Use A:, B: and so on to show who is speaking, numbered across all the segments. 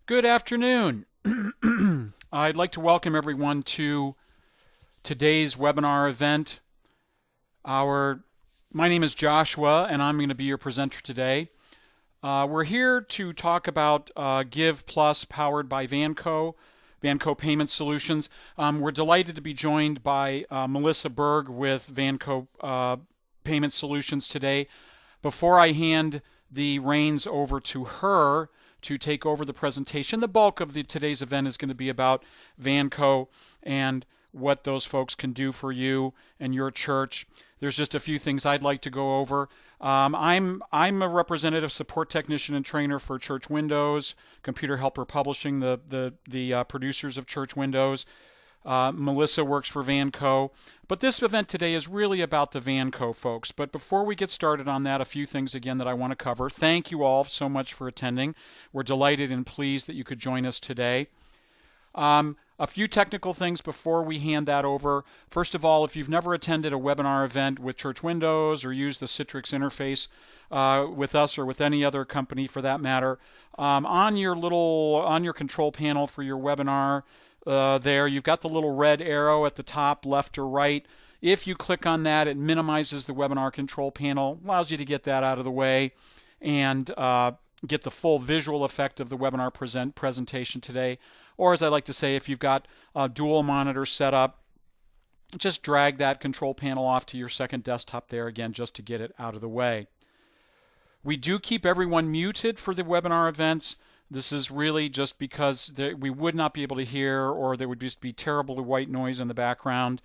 A: Good afternoon. I'd like to welcome everyone to today's webinar event. My name is Joshua, and I'm going to be your presenter today. We're here to talk about GIVE+ powered by Vanco Payment Solutions. We're delighted to be joined by Melissa Berg with Vanco Payment Solutions today. Before I hand the reins over to her to take over the presentation, the bulk of today's event is going to be about Vanco and what those folks can do for you and your church. There's just a few things I'd like to go over. I'm a representative support technician and trainer for Church Windows, Computer Helper Publishing, the producers of Church Windows. Melissa works for Vanco, but this event today is really about the Vanco folks. But before we get started on that, a few things again that I want to cover. Thank you all so much for attending. We're delighted and pleased that you could join us today. A few technical things before we hand that over. First of all, if you've never attended a webinar event with Church Windows or used the Citrix interface with us or with any other company for that matter, on your control panel for your webinar, there you've got the little red arrow at the top, left or right. If you click on that, it minimizes the webinar control panel, allows you to get that out of the way and get the full visual effect of the webinar presentation today. Or as I like to say, if you've got dual monitors set up, just drag that control panel off to your second desktop there again just to get it out of the way. We do keep everyone muted for the webinar events. This is really just because we would not be able to hear, or there would just be terrible white noise in the background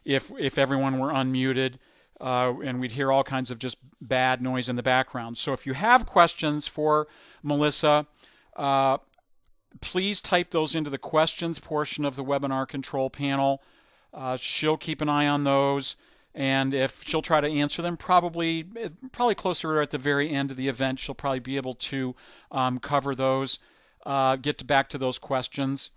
A: if everyone were unmuted, and we'd hear all kinds of just bad noise in the background. So if you have questions for Melissa, please type those into the questions portion of the webinar control panel. She'll keep an eye on those, and if she'll try to answer them, probably closer at the very end of the event, she'll probably be able to cover those, get back to those questions,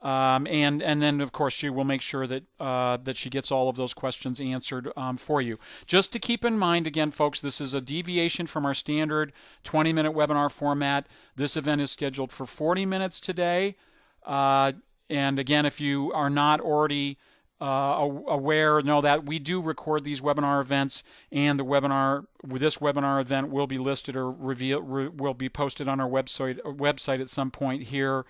A: and then of course she will make sure that that she gets all of those questions answered for you. Just to keep in mind, again, folks, this is a deviation from our standard 20-minute webinar format. This event is scheduled for 40 minutes today, and again, if you are not already aware, know that we do record these webinar events, and this webinar event will be listed or will be posted on our website at some point here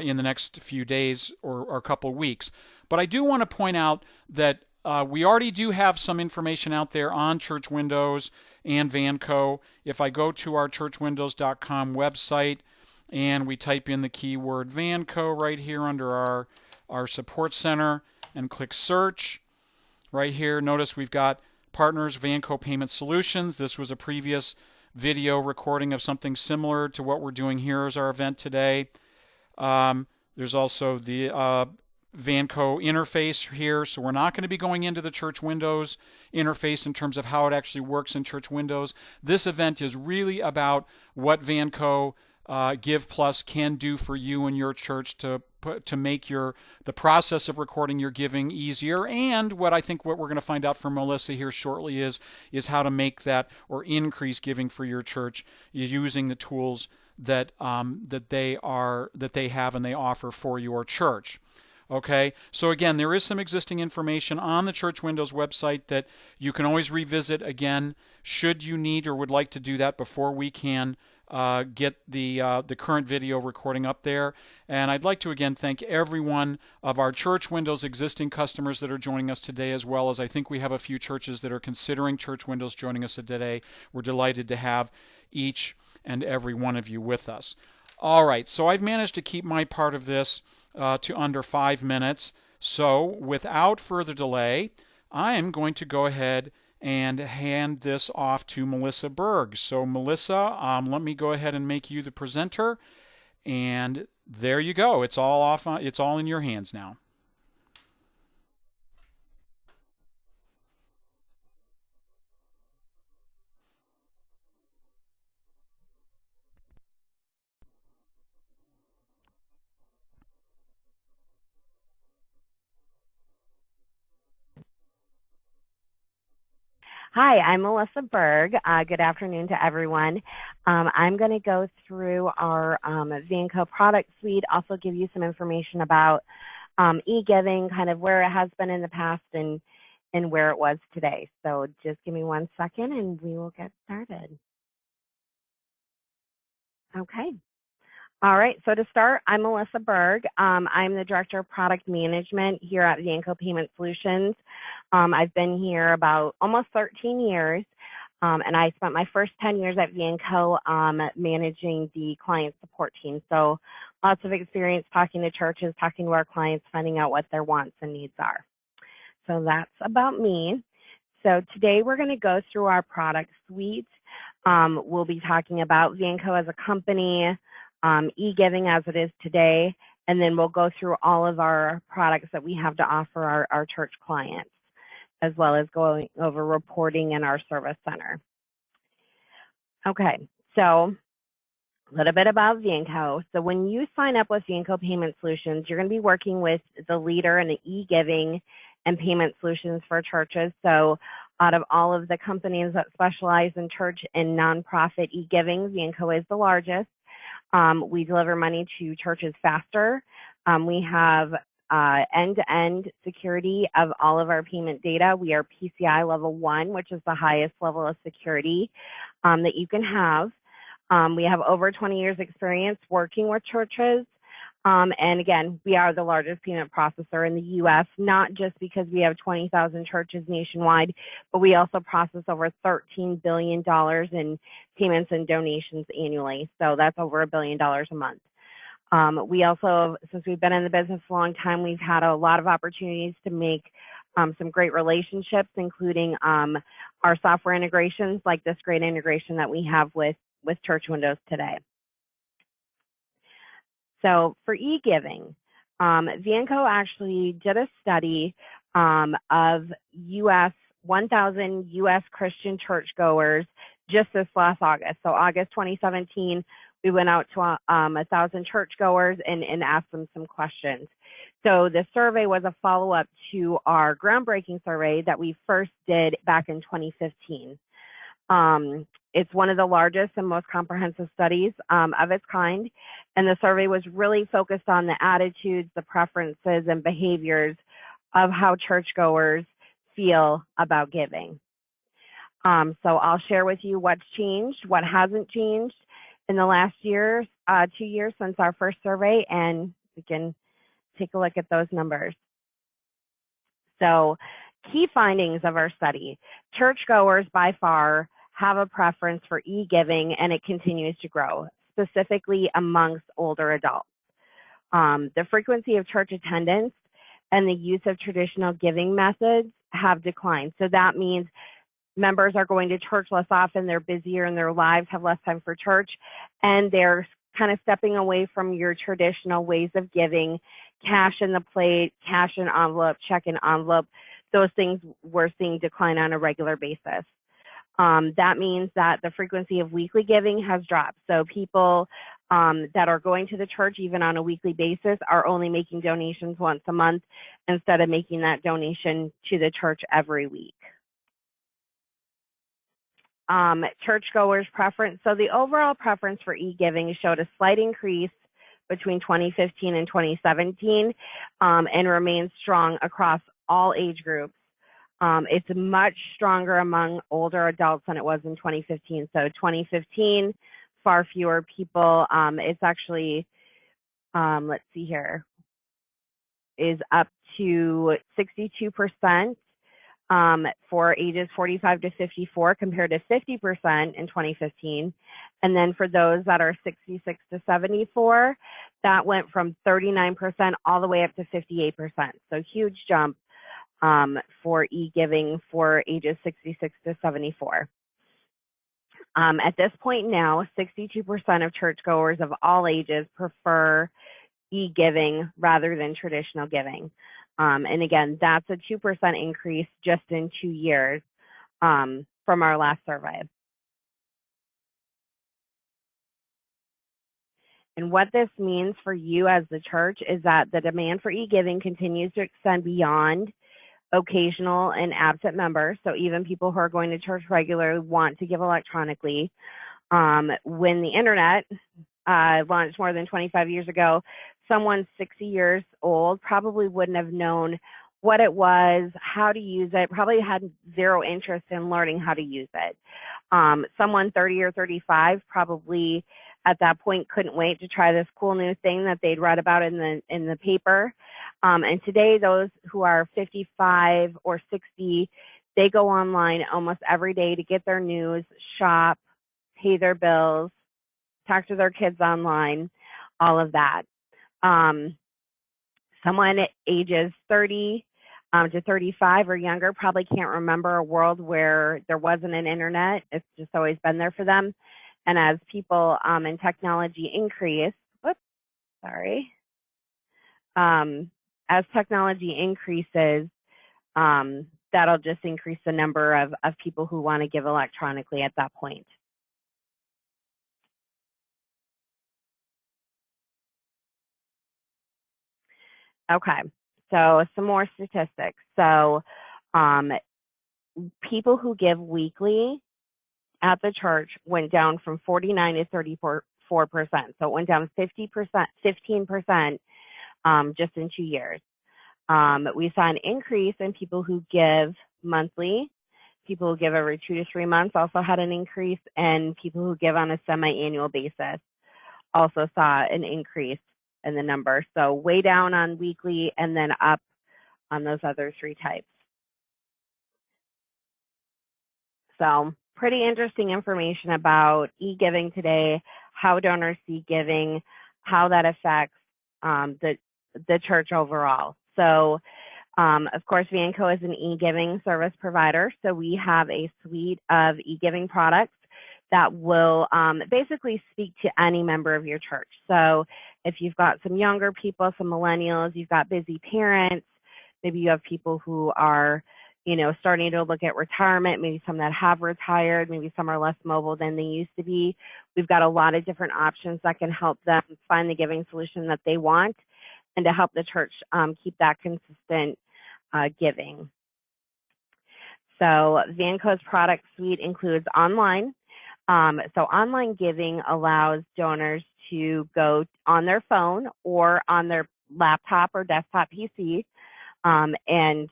A: in the next few days or a couple of weeks. But I do want to point out that we already do have some information out there on Church Windows and Vanco. If I go to our churchwindows.com website and we type in the keyword Vanco right here under our support center and click search, right here, notice we've got partners, Vanco Payment Solutions. This was a previous video recording of something similar to what we're doing here as our event today. There's also the Vanco interface here, so we're not going to be going into the Church Windows interface in terms of how it actually works in Church Windows. This event is really about what Vanco GIVE+ can do for you and your church to make the process of recording your giving easier, and what we're going to find out from Melissa here shortly is how to make that or increase giving for your church using the tools that they have and they offer for your church. Okay, so again, there is some existing information on the Church Windows website that you can always revisit again should you need or would like to do that before we can get the current video recording up there. And I'd like to again thank every one of our Church Windows existing customers that are joining us today, as well as I think we have a few churches that are considering Church Windows joining us today. We're delighted to have each and every one of you with us. All right, so I've managed to keep my part of this to under 5 minutes. So without further delay, I am going to go ahead and hand this off to Melissa Berg. So Melissa, let me go ahead and make you the presenter, and there you go. It's all in your hands now.
B: Hi, I'm Melissa Berg. Good afternoon to everyone. I'm going to go through our Vanco product suite, also give you some information about e-giving, kind of where it has been in the past and where it was today. So just give me 1 second and we will get started. Okay. All right, so to start, I'm Melissa Berg. I'm the Director of Product Management here at Vanco Payment Solutions. I've been here about almost 13 years, and I spent my first 10 years at Vanco managing the client support team. So lots of experience talking to churches, talking to our clients, finding out what their wants and needs are. So that's about me. So today we're going to go through our product suite. We'll be talking about Vanco as a company, e-giving as it is today, and then we'll go through all of our products that we have to offer our church clients, as well as going over reporting in our service center. Okay, so a little bit about Vanco. So when you sign up with Vanco Payment Solutions, you're going to be working with the leader in the e-giving and payment solutions for churches. So out of all of the companies that specialize in church and nonprofit e-giving, Vanco is the largest. We deliver money to churches faster. We have end-to-end security of all of our payment data. We are PCI level 1, which is the highest level of security that you can have. We have over 20 years experience working with churches. And again, we are the largest payment processor in the U.S., not just because we have 20,000 churches nationwide, but we also process over $13 billion in payments and donations annually. So that's over $1 billion a month. We also, since we've been in the business a long time, we've had a lot of opportunities to make some great relationships, including our software integrations, like this great integration that we have with Church Windows today. So for e-giving, Vanco actually did a study of 1,000 U.S. Christian churchgoers just this last August. So August 2017, we went out to 1,000 churchgoers and asked them some questions. So the survey was a follow-up to our groundbreaking survey that we first did back in 2015. It's one of the largest and most comprehensive studies of its kind, and the survey was really focused on the attitudes, the preferences, and behaviors of how churchgoers feel about giving. So I'll share with you what's changed, what hasn't changed in the last year, 2 years since our first survey, and we can take a look at those numbers. So key findings of our study: churchgoers by far have a preference for e-giving, and it continues to grow, specifically amongst older adults. The frequency of church attendance and the use of traditional giving methods have declined. So that means members are going to church less often, they're busier in their lives, have less time for church, and they're kind of stepping away from your traditional ways of giving, cash in the plate, cash in envelope, check in envelope. Those things we're seeing decline on a regular basis. That means that the frequency of weekly giving has dropped. So people that are going to the church even on a weekly basis are only making donations once a month instead of making that donation to the church every week. Churchgoers' preference. So the overall preference for e-giving showed a slight increase between 2015 and 2017 and remains strong across all age groups. It's much stronger among older adults than it was in 2015. So 2015, far fewer people. It's actually, let's see here, is up to 62% for ages 45 to 54 compared to 50% in 2015. And then for those that are 66 to 74, that went from 39% all the way up to 58%. So huge jump for e-giving for ages 66 to 74. At this point now, 62% of churchgoers of all ages prefer e-giving rather than traditional giving. And again, that's a 2% increase just in 2 years from our last survey. And what this means for you as the church is that the demand for e-giving continues to extend beyond occasional and absent members. So even people who are going to church regularly want to give electronically. When the internet launched more than 25 years ago, someone 60 years old probably wouldn't have known what it was, how to use it, probably had zero interest in learning how to use it. Someone 30 or 35 probably at that point couldn't wait to try this cool new thing that they'd read about in the paper. And today, those who are 55 or 60, they go online almost every day to get their news, shop, pay their bills, talk to their kids online, all of that. Someone ages 30 to 35 or younger probably can't remember a world where there wasn't an internet. It's just always been there for them. And as people and technology increase, as technology increases, that'll just increase the number of people who want to give electronically at that point. Okay, so some more statistics. So people who give weekly at the church went down from 49 to 34%. So it went down 15% just in 2 years. We saw an increase in people who give monthly. People who give every 2 to 3 months also had an increase, and people who give on a semi-annual basis also saw an increase in the number. So way down on weekly and then up on those other 3 types. So pretty interesting information about e-giving today, how donors see giving, how that affects the church overall. So of course, Vanco is an e-giving service provider. So we have a suite of e-giving products that will basically speak to any member of your church. So if you've got some younger people, some millennials, you've got busy parents, maybe you have people who are, you know, starting to look at retirement, maybe some that have retired, maybe some are less mobile than they used to be. We've got a lot of different options that can help them find the giving solution that they want and to help the church keep that consistent giving. So Vanco's product suite includes online. So online giving allows donors to go on their phone or on their laptop or desktop PC and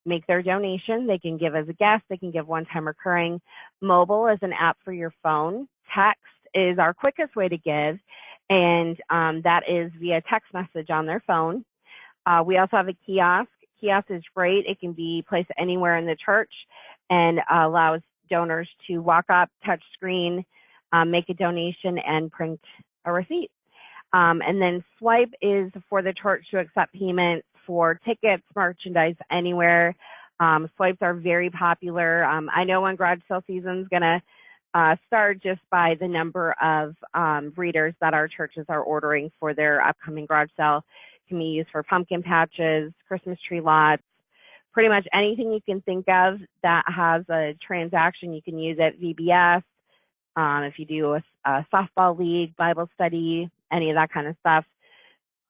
B: make their donation. They can give as a guest, they can give one-time recurring. Mobile is an app for your phone. Text is our quickest way to give, and that is via text message on their phone. We also have a kiosk. Kiosk is great. It can be placed anywhere in the church and allows donors to walk up, touch screen, make a donation, and print a receipt. And then Swipe is for the church to accept payments for tickets, merchandise, anywhere. Swipes are very popular. I know when garage sale season is going to start just by the number of readers that our churches are ordering for their upcoming garage sale. It can be used for pumpkin patches, Christmas tree lots, pretty much anything you can think of that has a transaction. You can use it. VBS, if you do a softball league, Bible study, any of that kind of stuff,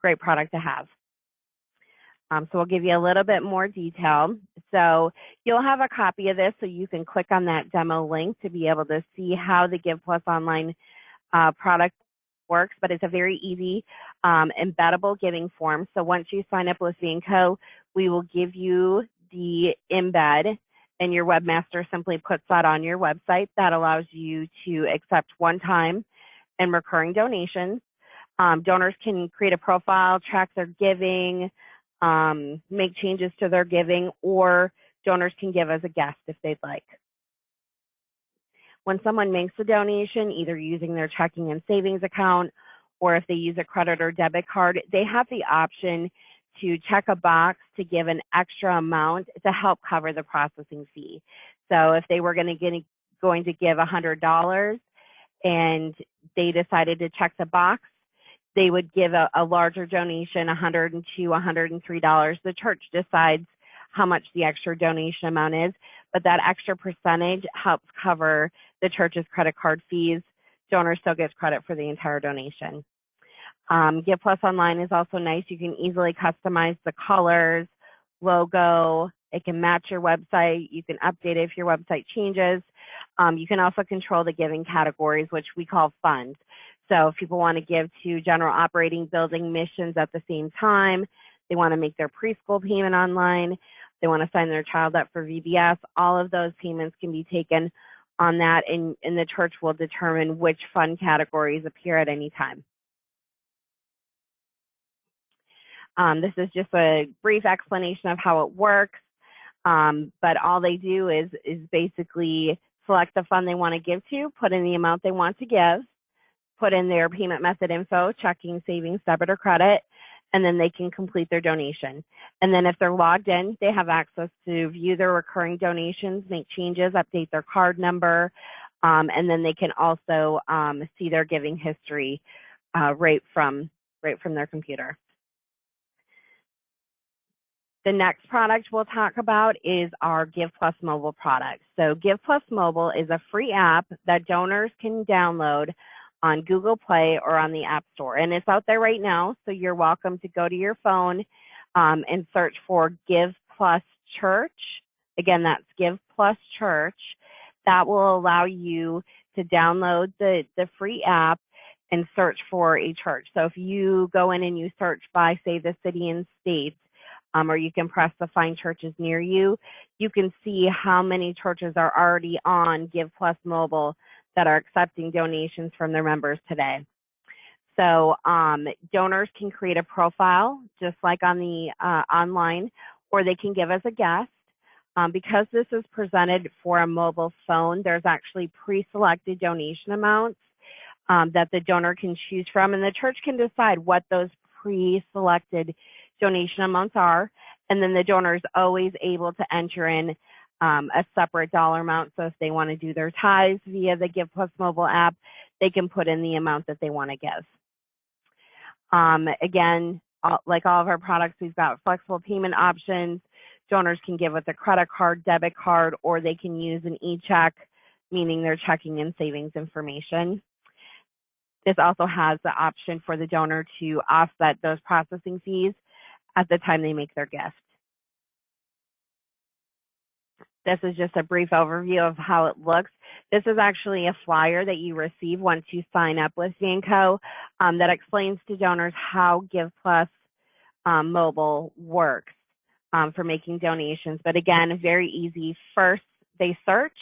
B: great product to have. So we'll give you a little bit more detail. So you'll have a copy of this, so you can click on that demo link to be able to see how the Give+ online product works, but it's a very easy embeddable giving form. So once you sign up with Vanco, we will give you the embed, and your webmaster simply puts that on your website. That allows you to accept one-time and recurring donations. Donors can create a profile, track their giving, make changes to their giving, or donors can give as a guest if they'd like. When someone makes a donation, either using their checking and savings account, or if they use a credit or debit card, they have the option to check a box to give an extra amount to help cover the processing fee. So if they were going to give $100 and they decided to check the box, they would give a larger donation, $102, $103. The church decides how much the extra donation amount is, but that extra percentage helps cover the church's credit card fees. Donor still gets credit for the entire donation. Give+ Online is also nice. You can easily customize the colors, logo, It can match your website. You can update it if your website changes. You can also control the giving categories, which we call funds. So if people want to give to general operating, building, missions at the same time, they want to make their preschool payment online, they want to sign their child up for VBS, all of those payments can be taken on that, and the church will determine which fund categories appear at any time. This is just a brief explanation of how it works, but all they do is basically select the fund they want to give to, put in the amount they want to give, put in their payment method info, checking, savings, debit, or credit, and then they can complete their donation. And then if they're logged in, they have access to view their recurring donations, make changes, update their card number, and then they can also see their giving history right from their computer. The next product we'll talk about is our GIVE+ Mobile product. So GIVE+ Mobile is a free app that donors can download on Google Play or on the App Store. And it's out there right now, so you're welcome to go to your phone and search for GIVE+ Church. Again, that's GIVE+ Church. That will allow you to download the free app and search for a church. So if you go in and you search by, say, the city and state, or you can press the Find Churches Near You, you can see how many churches are already on GIVE+ Mobile that are accepting donations from their members today. So donors can create a profile just like on the online, or they can give as a guest. Because this is presented for a mobile phone, there's actually pre-selected donation amounts that the donor can choose from, and the church can decide what those pre-selected donation amounts are, and then the donor is always able to enter in a separate dollar amount. So if they want to do their tithes via the GIVE+ Mobile app, they can put in the amount that they want to give. Again, like all of our products, we've got flexible payment options. Donors can give with a credit card, debit card, or they can use an e-check, meaning their checking and savings information. This also has the option for the donor to offset those processing fees at the time they make their gift. This is just a brief overview of how it looks. This is actually a flyer that you receive once you sign up with Vanco that explains to donors how GIVE+ Mobile works for making donations. But again, very easy. First, they search,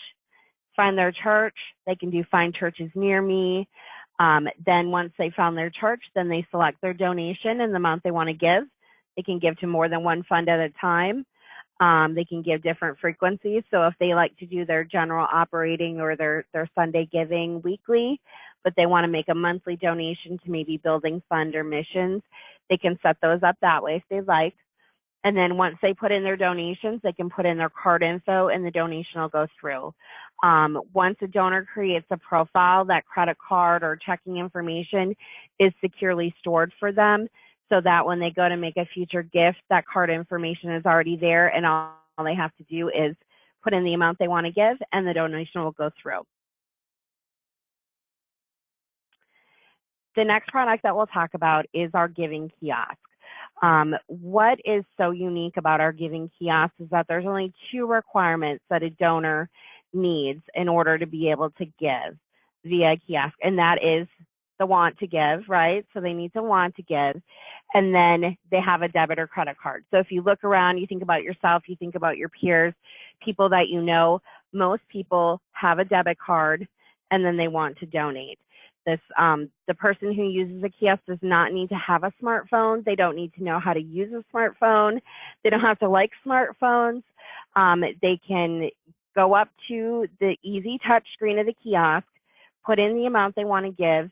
B: find their church. They can do Find Churches Near Me. Then once they found their church, then they select their donation and the amount they want to give. They can give to more than one fund at a time. They can give different frequencies. So if they like to do their general operating or their Sunday giving weekly, but they want to make a monthly donation to maybe building fund or missions, they can set those up that way if they like. And then once they put in their donations, they can put in their card info and the donation will go through. Once a donor creates a profile, that credit card or checking information is securely stored for them, so that when they go to make a future gift, that card information is already there, and all they have to do is put in the amount they want to give, and the donation will go through. The next product that we'll talk about is our giving kiosk. What is so unique about our giving kiosk is that there's only 2 requirements that a donor needs in order to be able to give via kiosk, and that is the want to give, right? So they need to want to give, and then they have a debit or credit card. So if you look around, you think about yourself, you think about your peers, people that you know, most people have a debit card and then they want to donate. This, the person who uses a kiosk does not need to have a smartphone. They don't need to know how to use a smartphone. They don't have to like smartphones. They can go up to the easy touch screen of the kiosk, put in the amount they want to give,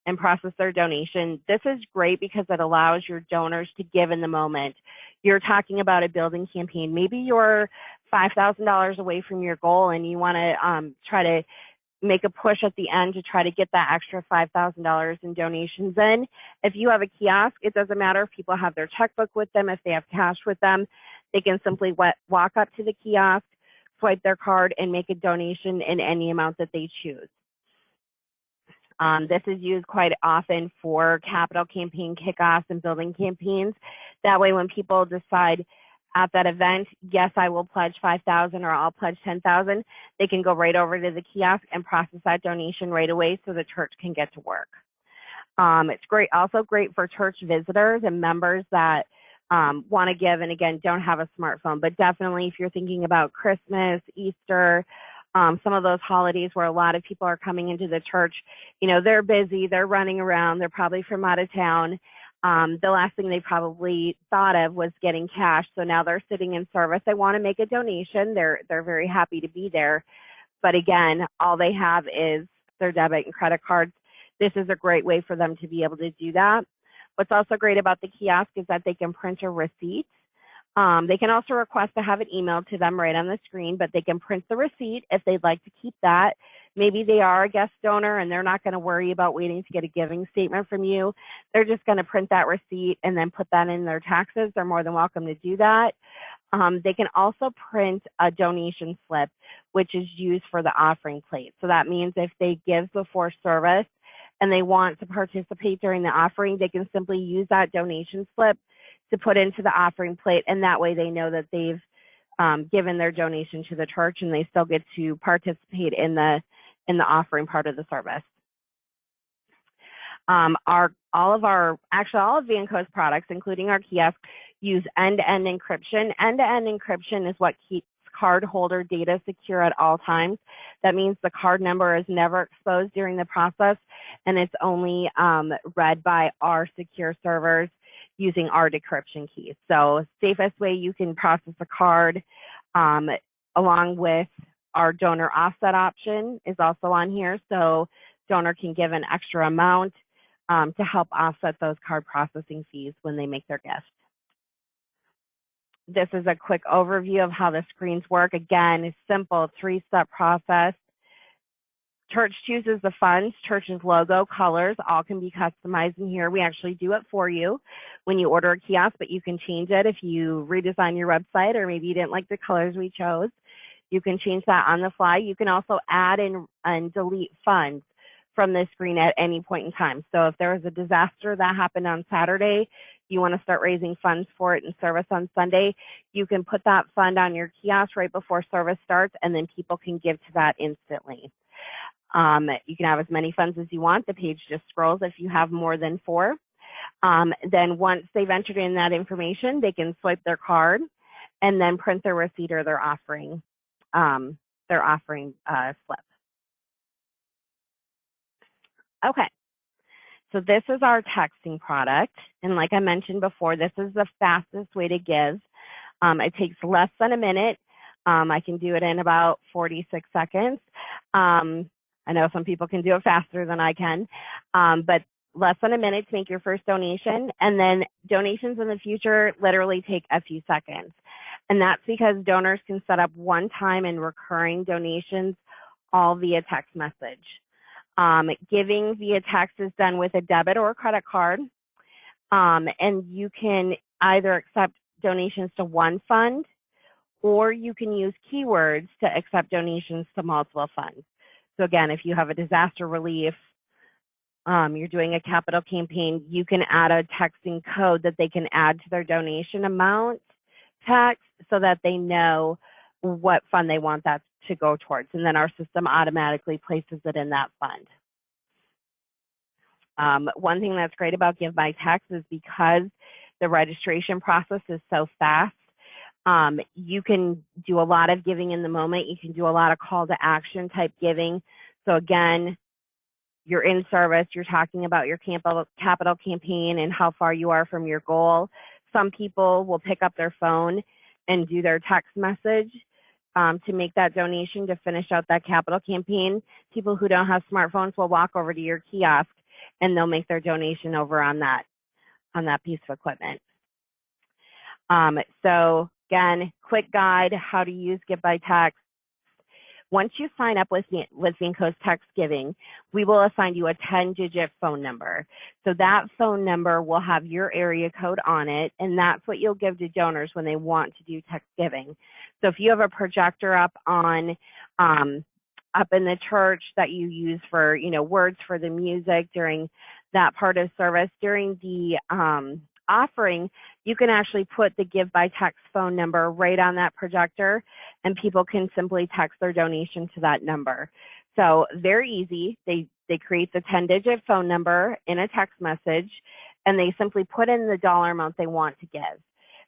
B: and process their donation. This is great because it allows your donors to give in the moment. You're talking about a building campaign. Maybe you're $5,000 away from your goal and you want to try to make a push at the end to try to get that extra $5,000 in donations in. If you have a kiosk, it doesn't matter if people have their checkbook with them, if they have cash with them, they can simply walk up to the kiosk, swipe their card, and make a donation in any amount that they choose. This is used quite often for capital campaign kickoffs and building campaigns. That way, when people decide at that event, yes, I will pledge 5,000 or I'll pledge 10,000, they can go right over to the kiosk and process that donation right away so the church can get to work. It's great, also great for church visitors and members that want to give and again don't have a smartphone, but definitely if you're thinking about Christmas, Easter, some of those holidays where a lot of people are coming into the church, you know, they're busy, they're running around, they're probably from out of town. The last thing they probably thought of was getting cash. So now they're sitting in service. They want to make a donation. They're very happy to be there. But again, all they have is their debit and credit cards. This is a great way for them to be able to do that. What's also great about the kiosk is that they can print a receipt. They can also request to have it emailed to them right on the screen, but they can print the receipt if they'd like to keep that. Maybe they are a guest donor and they're not going to worry about waiting to get a giving statement from you. They're just going to print that receipt and then put that in their taxes. They're more than welcome to do that. They can also print a donation slip, which is used for the offering plate. So that means if they give before service and they want to participate during the offering, they can simply use that donation slip to put into the offering plate, and that way they know that they've given their donation to the church and they still get to participate in the offering part of the service. All of Vanco's products, including our kiosk, use end-to-end encryption. End-to-end encryption is what keeps cardholder data secure at all times. That means the card number is never exposed during the process, and it's only read by our secure servers using our decryption keys. So safest way you can process a card, along with our donor offset option is also on here. So donor can give an extra amount to help offset those card processing fees when they make their gift. This is a quick overview of how the screens work. Again, it's simple, 3-step process. Church chooses the funds, church's logo, colors, all can be customized in here. We actually do it for you when you order a kiosk, but you can change it if you redesign your website or maybe you didn't like the colors we chose. You can change that on the fly. You can also add and delete funds from this screen at any point in time. So if there was a disaster that happened on Saturday, you want to start raising funds for it in service on Sunday, you can put that fund on your kiosk right before service starts, and then people can give to that instantly. You can have as many funds as you want. The page just scrolls if you have more than 4. Then once they've entered in that information, they can swipe their card and then print their receipt or their offering slip. Okay, so this is our texting product. And like I mentioned before, this is the fastest way to give. It takes less than a minute. I can do it in about 46 seconds. I know some people can do it faster than I can, but less than a minute to make your first donation. And then donations in the future literally take a few seconds. And that's because donors can set up one-time and recurring donations all via text message. Giving via text is done with a debit or a credit card. And you can either accept donations to one fund, or you can use keywords to accept donations to multiple funds. So again, if you have a disaster relief, you're doing a capital campaign, you can add a texting code that they can add to their donation amount text so that they know what fund they want that to go towards. And then our system automatically places it in that fund. One thing that's great about GIVE+Text is because the registration process is so fast, you can do a lot of giving in the moment. You can do a lot of call to action type giving. So again, you're in service, you're talking about your capital campaign and how far you are from your goal. Some people will pick up their phone and do their text message to make that donation to finish out that capital campaign. People who don't have smartphones will walk over to your kiosk and they'll make their donation over on that piece of equipment. So again, quick guide, how to use GIVE+Text. Once you sign up with Vanco's Text Giving, we will assign you a 10-digit phone number. So that phone number will have your area code on it, and that's what you'll give to donors when they want to do text giving. So if you have a projector up on up in the church that you use for, you know, words for the music during that part of service, during the offering, you can actually put the GIVE+Text phone number right on that projector, and people can simply text their donation to that number. So very easy. They create the 10-digit phone number in a text message, and they simply put in the dollar amount they want to give.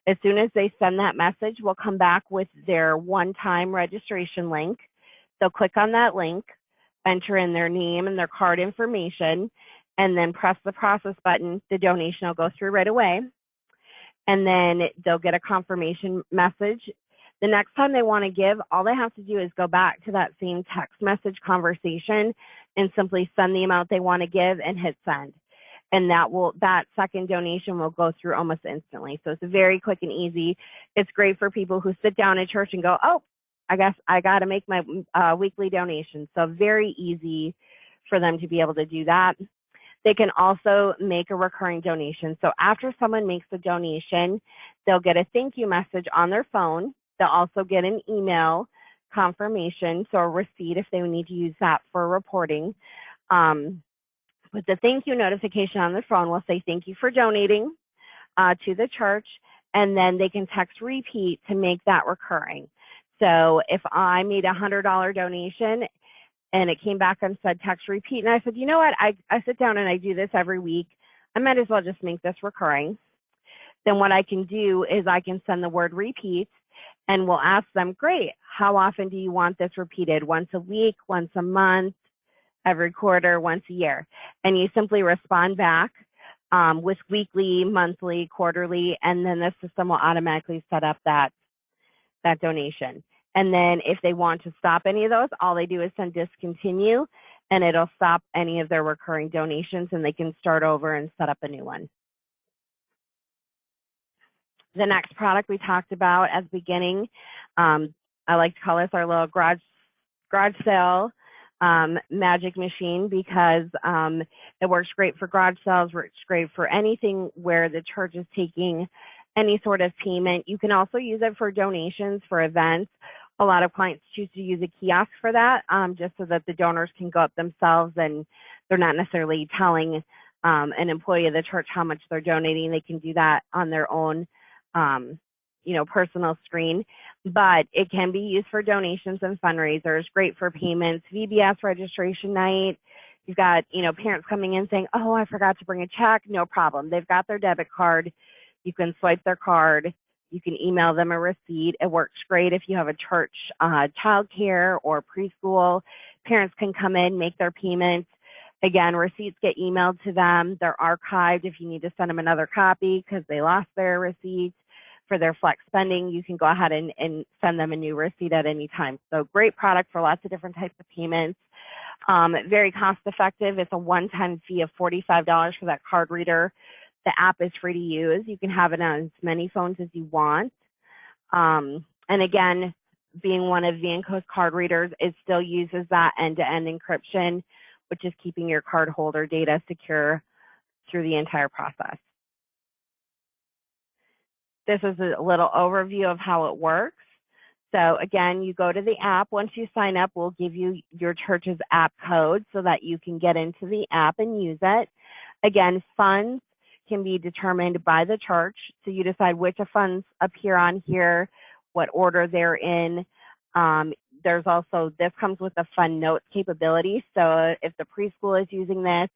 B: As soon as they send that message, we'll come back with their one-time registration link. They'll click on that link, enter in their name and their card information, and then press the process button. The donation will go through right away. And then they'll get a confirmation message. The next time they want to give, all they have to do is go back to that same text message conversation and simply send the amount they want to give and hit send. And that second donation will go through almost instantly. So it's very quick and easy. It's great for people who sit down at church and go, oh, I guess I got to make my weekly donation. So very easy for them to be able to do that. They can also make a recurring donation. So after someone makes a donation, they'll get a thank you message on their phone. They'll also get an email confirmation, so a receipt if they need to use that for reporting. With the thank you notification on their phone, will say thank you for donating to the church, and then they can text repeat to make that recurring. So if I made a $100 donation and it came back and said text repeat, and I said, you know what, I sit down and I do this every week, I might as well just make this recurring. Then what I can do is I can send the word repeat, and we'll ask them, great, how often do you want this repeated? Once a week, once a month, every quarter, once a year? And you simply respond back with weekly, monthly, quarterly, and then the system will automatically set up that donation. And then if they want to stop any of those, all they do is send discontinue, and it'll stop any of their recurring donations, and they can start over and set up a new one. The next product we talked about at the beginning, I like to call this our little garage sale magic machine, because it works great for garage sales, works great for anything where the church is taking any sort of payment. You can also use it for donations for events. A lot of clients choose to use a kiosk for that, just so that the donors can go up themselves and they're not necessarily telling an employee of the church how much they're donating. They can do that on their own personal screen. But it can be used for donations and fundraisers, great for payments, VBS registration night. You've got, parents coming in saying, oh, I forgot to bring a check. No problem. They've got their debit card. You can swipe their card. You can email them a receipt. It works great if you have a church childcare or preschool. Parents can come in, make their payments. Again, receipts get emailed to them. They're archived if you need to send them another copy because they lost their receipt. For their flex spending, you can go ahead and send them a new receipt at any time. So great product for lots of different types of payments. Very cost effective. It's a one-time fee of $45 for that card reader. The app is free to use. You can have it on as many phones as you want. And again, being one of Vanco's card readers, it still uses that end-to-end encryption, which is keeping your card holder data secure through the entire process. This is a little overview of how it works. So again, you go to the app. Once you sign up, we'll give you your church's app code so that you can get into the app and use it. Again, funds can be determined by the church. So you decide which funds appear on here, what order they're in. There's also, this comes with a fund notes capability. So if the preschool is using this,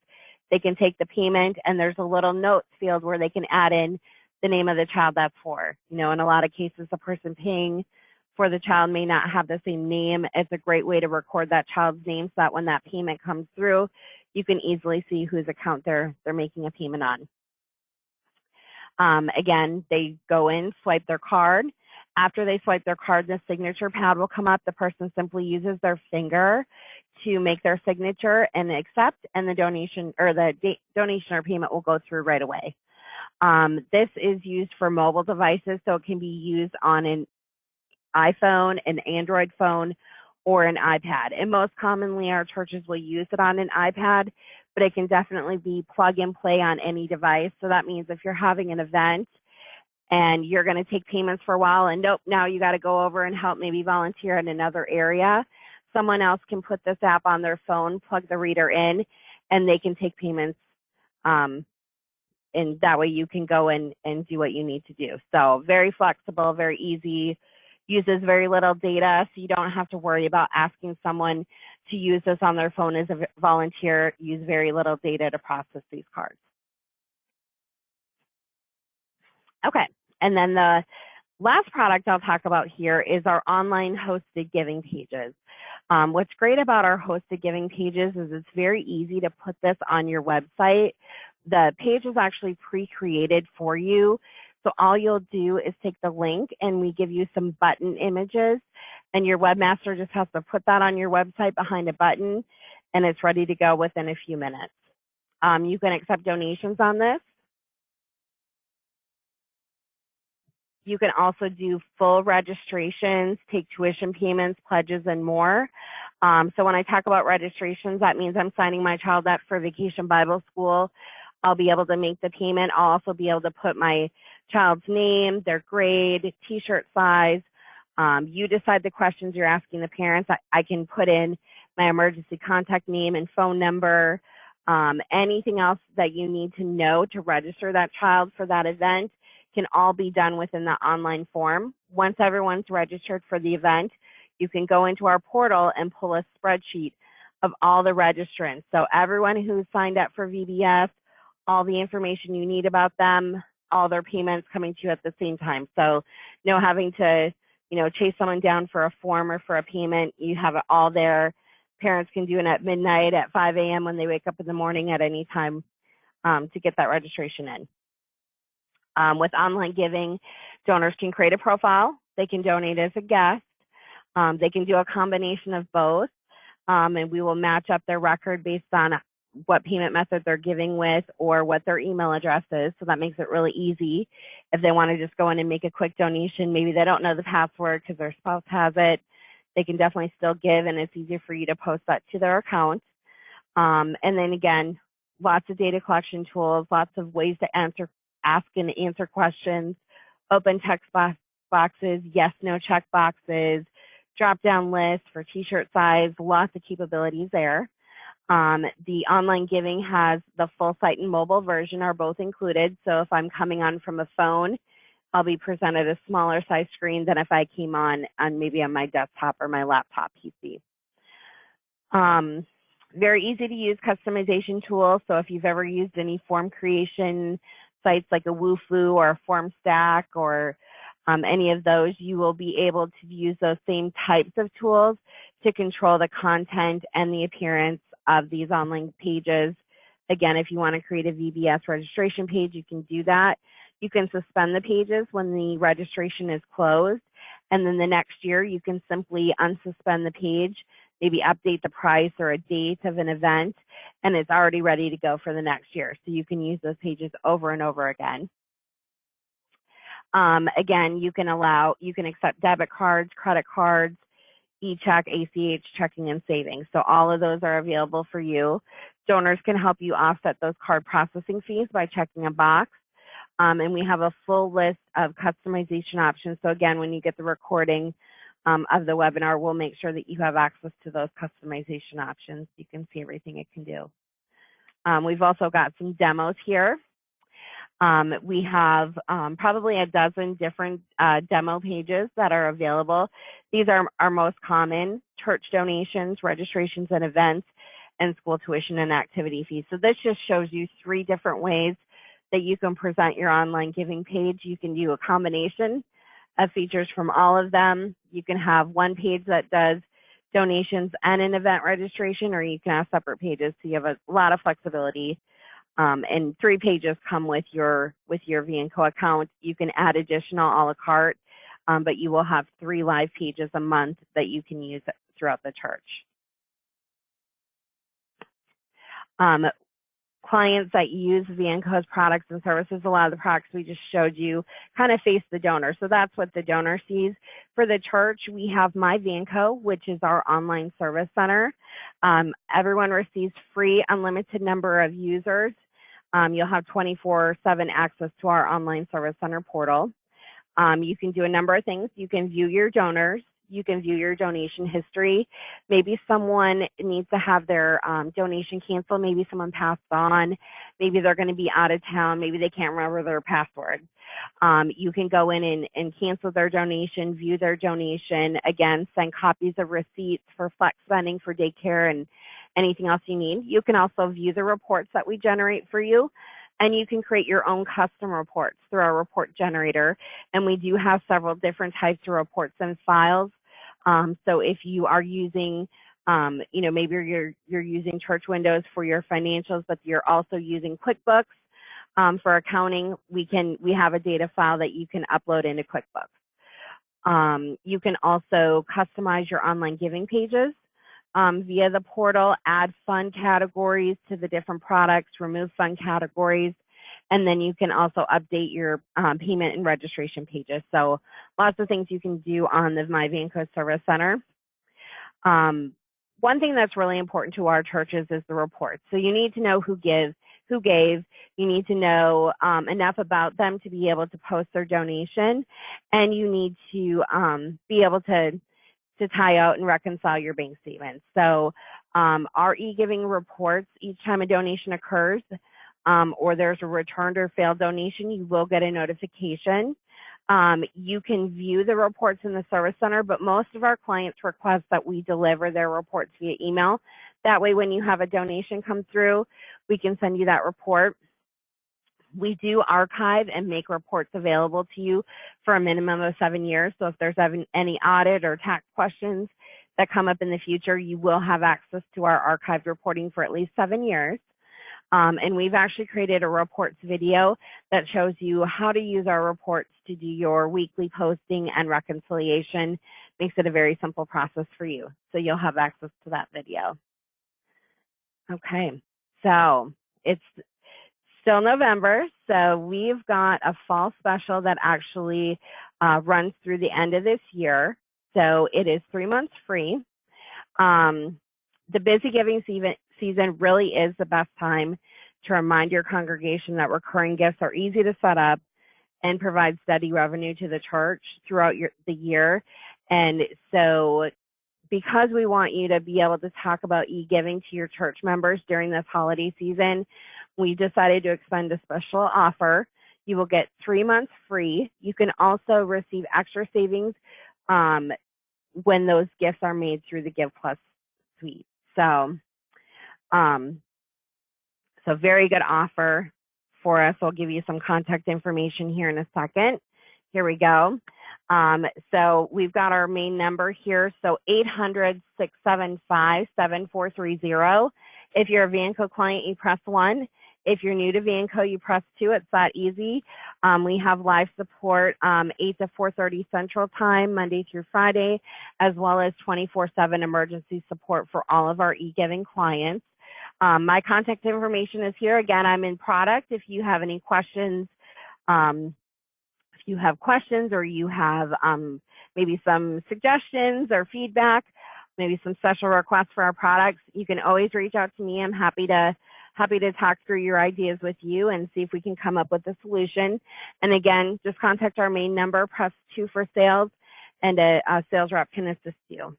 B: they can take the payment, and there's a little notes field where they can add in the name of the child that's for. In a lot of cases, the person paying for the child may not have the same name. It's a great way to record that child's name so that when that payment comes through, you can easily see whose account they're making a payment on. Again, they go in, swipe their card. After they swipe their card, the signature pad will come up. The person simply uses their finger to make their signature and accept, and the donation or payment will go through right away. This is used for mobile devices, so it can be used on an iPhone, an Android phone, or an iPad. And most commonly, our churches will use it on an iPad, but it can definitely be plug and play on any device. So that means if you're having an event and you're going to take payments for a while, and nope, now you got to go over and help maybe volunteer in another area, someone else can put this app on their phone, plug the reader in, and they can take payments and that way you can go and do what you need to do. So very flexible, very easy, uses very little data, so you don't have to worry about asking someone to use this on their phone as a volunteer. Use very little data to process these cards. Okay, and then the last product I'll talk about here is our online hosted giving pages. What's great about our hosted giving pages is it's very easy to put this on your website. The page is actually pre-created for you. So all you'll do is take the link and we give you some button images, and your webmaster just has to put that on your website behind a button, and it's ready to go within a few minutes. You can accept donations on this. You can also do full registrations, take tuition payments, pledges, and more. So when I talk about registrations, that means I'm signing my child up for Vacation Bible School. I'll be able to make the payment. I'll also be able to put my child's name, their grade, t-shirt size. You decide the questions you're asking the parents. I can put in my emergency contact name and phone number. Anything else that you need to know to register that child for that event can all be done within the online form. Once everyone's registered for the event, you can go into our portal and pull a spreadsheet of all the registrants. So everyone who's signed up for VBS, all the information you need about them, all their payments coming to you at the same time. So no having to, chase someone down for a form or for a payment. You have it all there. Parents can do it at midnight, at 5 a.m. when they wake up in the morning, at any time to get that registration in. With online giving, donors can create a profile. They can donate as a guest. They can do a combination of both, and we will match up their record based on what payment method they're giving with or what their email address is. So that makes it really easy. If they want to just go in and make a quick donation, maybe they don't know the password because their spouse has it, they can definitely still give, and it's easier for you to post that to their account. And then again, lots of data collection tools, lots of ways to ask and answer questions, open text boxes, yes, no check boxes, drop-down lists for t-shirt size, lots of capabilities there. The online giving has the full site and mobile version are both included. So if I'm coming on from a phone, I'll be presented a smaller size screen than if I came on maybe on my desktop or my laptop PC. Very easy to use customization tool. So if you've ever used any form creation sites like a Woofoo or a FormStack or any of those, you will be able to use those same types of tools to control the content and the appearance of these online pages. Again, if you want to create a VBS registration page, you can do that. You can suspend the pages when the registration is closed, and then the next year you can simply unsuspend the page, maybe update the price or a date of an event, and it's already ready to go for the next year. So you can use those pages over and over again. Again, you can accept debit cards, credit cards, e-check, ACH, checking, and savings. So all of those are available for you. Donors can help you offset those card processing fees by checking a box. And we have a full list of customization options. So again, when you get the recording of the webinar, we'll make sure that you have access to those customization options. You can see everything it can do. We've also got some demos here. We have probably a dozen different demo pages that are available. These are our most common: church donations, registrations and events, and school tuition and activity fees. So this just shows you 3 different ways that you can present your online giving page. You can do a combination of features from all of them. You can have one page that does donations and an event registration, or you can have separate pages. So you have a lot of flexibility. And 3 pages come with your Vanco account. You can add additional a la carte, but you will have 3 live pages a month that you can use throughout the church. Clients that use Vanco's products and services, a lot of the products we just showed you kind of face the donor. So that's what the donor sees. For the church, we have MyVanco, which is our online service center. Everyone receives free unlimited number of users. You'll have 24/7 access to our online service center portal. You can do a number of things. You can view your donors. You can view your donation history. Maybe someone needs to have their donation canceled. Maybe someone passed on. Maybe they're going to be out of town. Maybe they can't remember their password. You can go in and cancel their donation, view their donation. Again, send copies of receipts for flex spending for daycare and anything else you need. You can also view the reports that we generate for you, and you can create your own custom reports through our report generator. And we do have several different types of reports and files. So if you are using, maybe you're using Church Windows for your financials, but you're also using QuickBooks for accounting, we have a data file that you can upload into QuickBooks. You can also customize your online giving pages via the portal, add fund categories to the different products, remove fund categories, and then you can also update your payment and registration pages. So lots of things you can do on the MyVanco Service Center. One thing that's really important to our churches is the reports. So you need to know who gave. You need to know enough about them to be able to post their donation, and you need to be able to tie out and reconcile your bank statements. So our e-giving reports, each time a donation occurs or there's a returned or failed donation, you will get a notification. You can view the reports in the Service Center, but most of our clients request that we deliver their reports via email. That way, when you have a donation come through, we can send you that report. We do archive and make reports available to you for a minimum of 7 years. So if there's any audit or tax questions that come up in the future, you will have access to our archived reporting for at least 7 years. And we've actually created a reports video that shows you how to use our reports to do your weekly posting and reconciliation. Makes it a very simple process for you. So you'll have access to that video. Okay, so it's still November, so we've got a fall special that actually runs through the end of this year. So it is 3 months free. The busy giving season really is the best time to remind your congregation that recurring gifts are easy to set up and provide steady revenue to the church throughout the year. And so because we want you to be able to talk about e-giving to your church members during this holiday season, we decided to extend a special offer. You will get 3 months free. You can also receive extra savings when those gifts are made through the GIVE+ suite. So, very good offer for us. I'll give you some contact information here in a second. Here we go. So we've got our main number here. So 800-675-7430. If you're a Vanco client, you press 1. If you're new to Vanco, you press 2. It's that easy. We have live support 8 to 4:30 Central Time, Monday through Friday, as well as 24/7 emergency support for all of our e-giving clients. My contact information is here. Again, I'm in product. If you have any questions, or you have maybe some suggestions or feedback, maybe some special requests for our products, you can always reach out to me. I'm happy to talk through your ideas with you and see if we can come up with a solution. And again, just contact our main number, press 2 for sales, and a sales rep can assist you.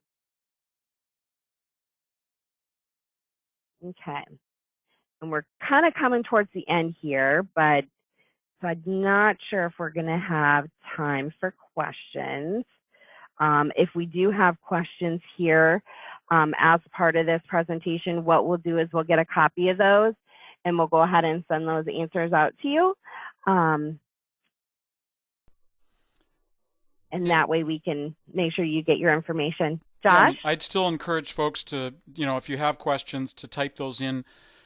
B: Okay. And we're kind of coming towards the end here, but so I'm not sure if we're going to have time for questions. If we do have questions here as part of this presentation, what we'll do is we'll get a copy of those and we'll go ahead and send those answers out to you. And that way we can make sure you get your information. Josh?
A: Yeah, I'd still encourage folks to, if you have questions, to type those in.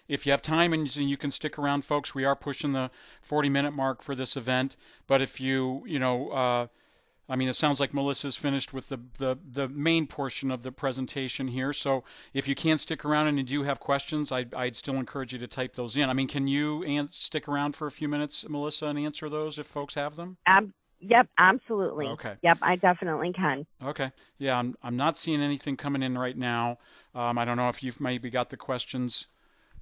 A: If you have time and you can stick around, folks, we are pushing the 40-minute mark for this event. But if you, it sounds like Melissa's finished with the main portion of the presentation here. So if you can't stick around and you do have questions, I'd still encourage you to type those in. Can you stick around for a few minutes, Melissa, and answer those if folks have them?
B: Yep, absolutely.
A: Okay.
B: Yep, I definitely can.
A: Okay. Yeah, I'm not seeing anything coming in right now. I don't know if you've maybe got the questions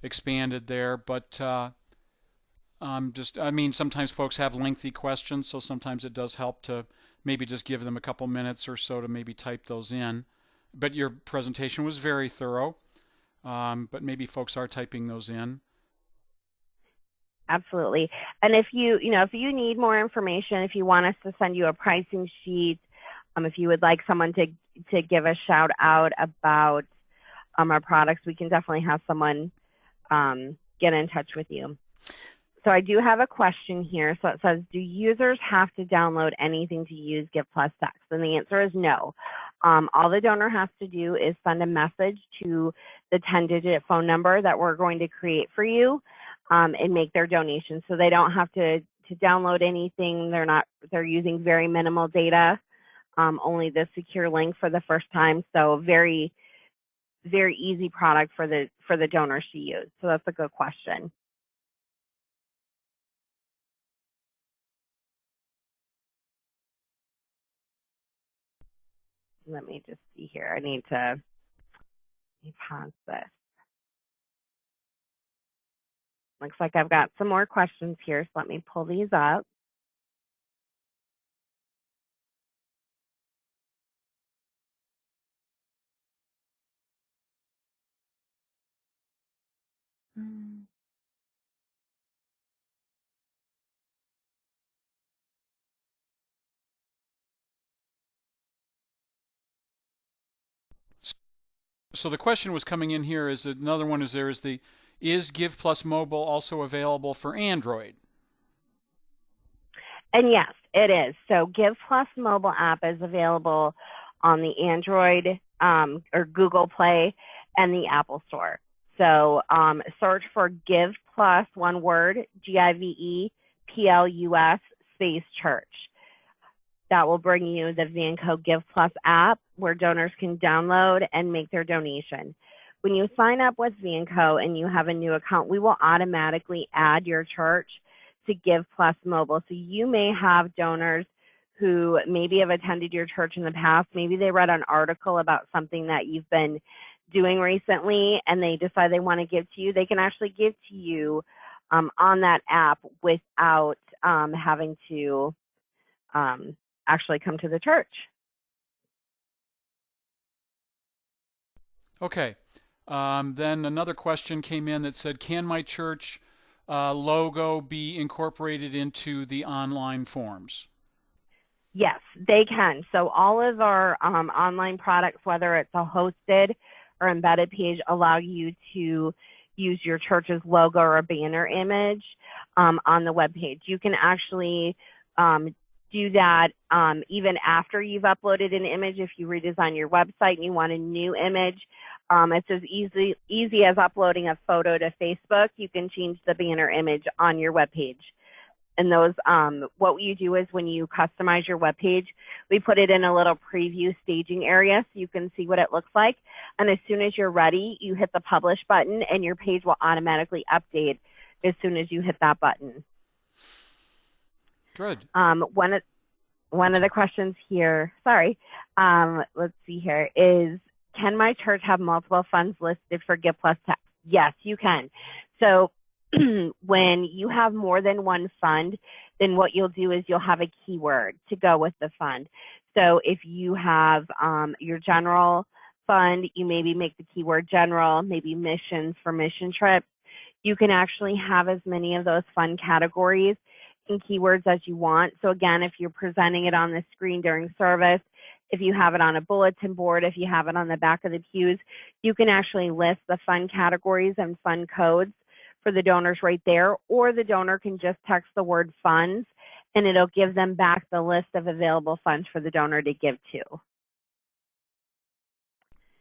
A: expanded there, but sometimes folks have lengthy questions, so sometimes it does help to maybe just give them a couple minutes or so to maybe type those in. But your presentation was very thorough, but maybe folks are typing those in.
B: Absolutely. And if you need more information, if you want us to send you a pricing sheet, if you would like someone to give a shout out about our products, we can definitely have someone get in touch with you. So I do have a question here. So it says, do users have to download anything to use GIVE+Text? And the answer is no. All the donor has to do is send a message to the 10-digit phone number that we're going to create for you and make their donation. So they don't have to download anything. They're using very minimal data, only the secure link for the first time. So very, very easy product for the donors to use. So that's a good question. Let me just see here. I need to pause this. Looks like I've got some more questions here, so let me pull these up.
A: So the question was coming in here is another one is GIVE+ Mobile also available for Android?
B: And yes, it is. So GIVE+ mobile app is available on the Android or Google Play and the Apple Store. So search for GIVE+, one word, GIVE+, space church. That will bring you the Vanco GIVE+ app where donors can download and make their donation. When you sign up with Vanco and you have a new account, we will automatically add your church to GIVE+ Mobile. So you may have donors who maybe have attended your church in the past. Maybe they read an article about something that you've been doing recently and they decide they want to give to you. They can actually give to you on that app without having to actually come to the church.
A: Okay. Then another question came in that said, can my church logo be incorporated into the online forms?
B: Yes, they can. So all of our online products, whether it's a hosted or embedded page, allow you to use your church's logo or a banner image on the web page. You can actually do that even after you've uploaded an image. If you redesign your website and you want a new image, it's as easy as uploading a photo to Facebook. You can change the banner image on your web page. And those, what you do is when you customize your web page, we put it in a little preview staging area so you can see what it looks like. And as soon as you're ready, you hit the publish button and your page will automatically update as soon as you hit that button.
A: Good.
B: One of the questions here, sorry, let's see here, is can my church have multiple funds listed for GIVE+Text? Yes, you can. So when you have more than one fund, then what you'll do is you'll have a keyword to go with the fund. So if you have your general fund, you maybe make the keyword general, maybe missions for mission trips. You can actually have as many of those fund categories and keywords as you want. So again, if you're presenting it on the screen during service, if you have it on a bulletin board, if you have it on the back of the pews, you can actually list the fund categories and fund codes for the donors right there, or the donor can just text the word funds and it'll give them back the list of available funds for the donor to give to.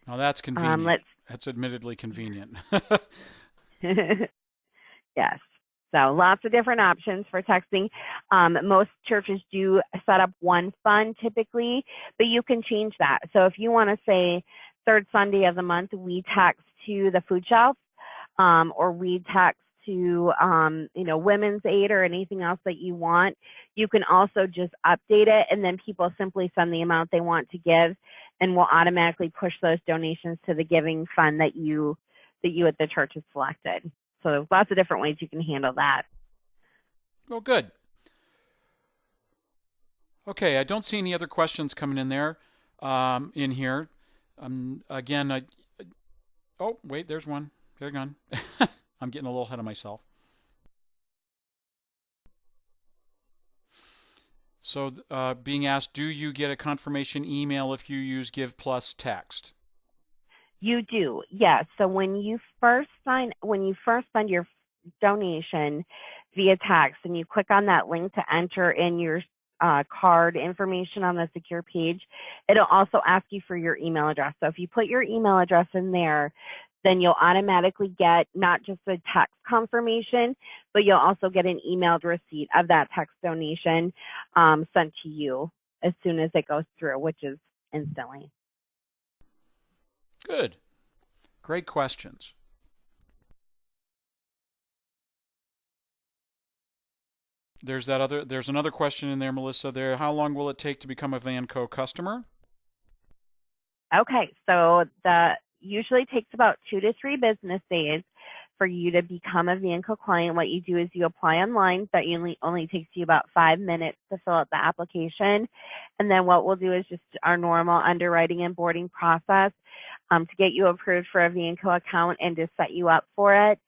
A: Now that's convenient. That's admittedly convenient.
B: Yes. So lots of different options for texting. Most churches do set up one fund typically, but you can change that. So if you want to say third Sunday of the month, we text to the food shelf, or we text to women's aid or anything else that you want, you can also just update it and then people simply send the amount they want to give and we'll automatically push those donations to the giving fund that you at the church has selected. So there's lots of different ways you can handle that.
A: Well, good. Okay, I don't see any other questions coming in there, in here. Again, oh, wait, there's one. They're gone. I'm getting a little ahead of myself. So, being asked, do you get a confirmation email if you use GIVE+Text?
B: You do, yes. So when you first send your donation via text and you click on that link to enter in your card information on the secure page, it'll also ask you for your email address. So if you put your email address in there, then you'll automatically get not just a text confirmation, but you'll also get an emailed receipt of that text donation sent to you as soon as it goes through, which is instantly.
A: Good. Great questions. There's another question in there, Melissa, there. How long will it take to become a Vanco customer?
B: Okay, so that usually takes about 2 to 3 business days for you to become a Vanco client. What you do is you apply online. That only takes you about 5 minutes to fill out the application. And then what we'll do is just our normal underwriting and boarding process to get you approved for a Vanco account and to set you up for it.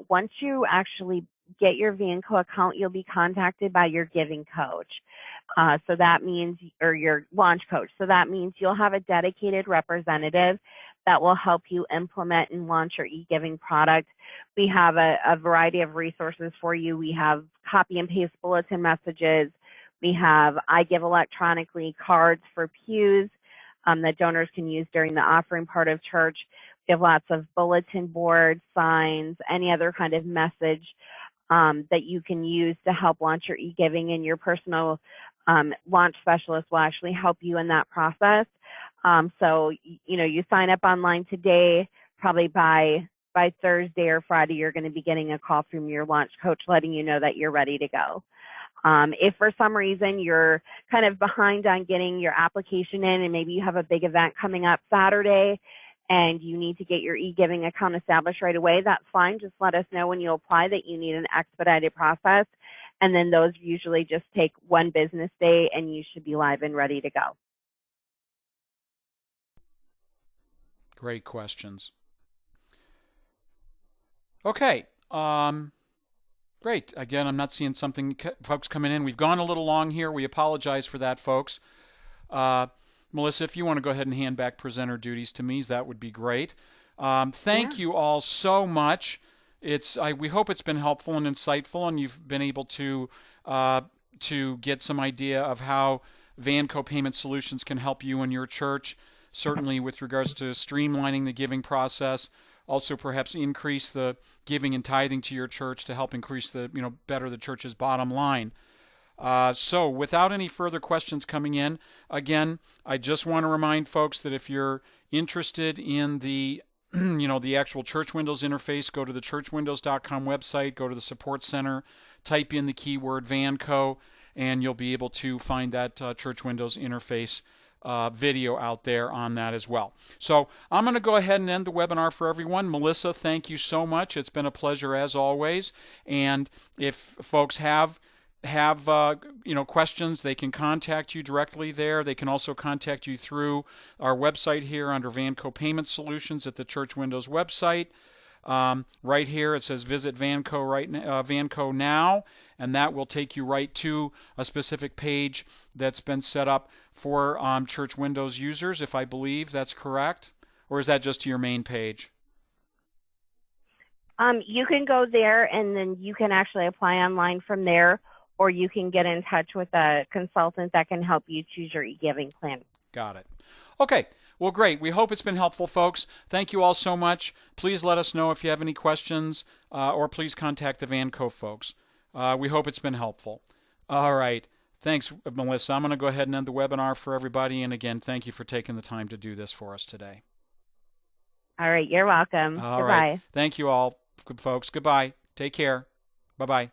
B: Once you actually get your Vanco account, you'll be contacted by your giving coach. So that means, or your launch coach. So that means you'll have a dedicated representative that will help you implement and launch your e-giving product. We have a variety of resources for you. We have copy and paste bulletin messages. We have I Give electronically cards for pews that donors can use during the offering part of church. We have lots of bulletin boards, signs, any other kind of message that you can use to help launch your e-giving, and your personal launch specialist will actually help you in that process. So, you sign up online today, probably by Thursday or Friday, you're going to be getting a call from your launch coach letting you know that you're ready to go. If for some reason you're kind of behind on getting your application in, and maybe you have a big event coming up Saturday and you need to get your e-giving account established right away, that's fine. Just let us know when you apply that you need an expedited process. And then those usually just take 1 business day and you should be live and ready to go.
A: Great questions. Okay. Great. Again, I'm not seeing folks coming in. We've gone a little long here. We apologize for that, folks. Melissa, if you want to go ahead and hand back presenter duties to me, that would be great. Thank you all so much. We hope it's been helpful and insightful, and you've been able to get some idea of how Vanco Payment Solutions can help you and your church, certainly with regards to streamlining the giving process, also perhaps increase the giving and tithing to your church to help increase better the church's bottom line. So without any further questions coming in, again, I just want to remind folks that if you're interested in the the actual Church Windows interface, go to the churchwindows.com website, go to the support center, type in the keyword Vanco, and you'll be able to find that Church Windows interface video out there on that as well. So I'm going to go ahead and end the webinar for everyone. Melissa, thank you so much. It's been a pleasure as always. And if folks have questions, they can contact you directly there. They can also contact you through our website here under Vanco Payment Solutions at the Church Windows website. Right here it says visit Vanco now, and that will take you right to a specific page that's been set up for Church Windows users, if I believe that's correct. Or is that just to your main page?
B: You can go there and then you can actually apply online from there, or you can get in touch with a consultant that can help you choose your e-giving plan.
A: Got it. Okay. Well, great. We hope it's been helpful, folks. Thank you all so much. Please let us know if you have any questions, or please contact the Vanco folks. We hope it's been helpful. All right. Thanks, Melissa. I'm going to go ahead and end the webinar for everybody. And again, thank you for taking the time to do this for us today.
B: All right. You're welcome.
A: All
B: Goodbye.
A: right. Thank you all, folks. Goodbye. Take care. Bye-bye.